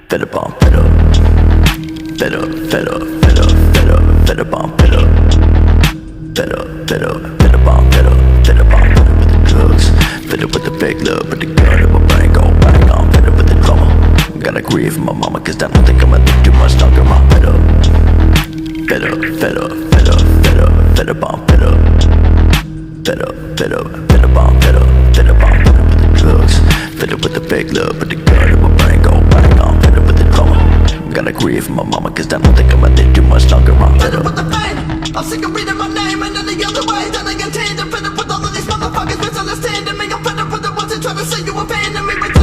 Fed up on fed up. Fed up, fed up, fed up, fed up, fed up on fed up. Fed up, fed up, fed up on fed up. Fed up on fed up with the drugs. Fed up with the fake love, with the gun in my brain go bang on. Fed up with the drama. Gotta grieve for my mama, cause I don't think I'ma live too much longer. I'm fed up. Fed up, fed up, fed up, fed up, fed up on fed up. Fed up, fed up, fed up on fed up. Fed up on fed up with the drugs. Fed up with the fake love, with the gun in my brain go bang on. Fed up with the drama. Gotta grieve for my mama, cause I don't think I'ma live too much longer. I'm fed up with the pain. I'm sick of reading my name and any other way that I get tamed. I'm fed up with all of these motherfuckers misunderstanding me. I'm fed up with the ones that try to say you abandon me.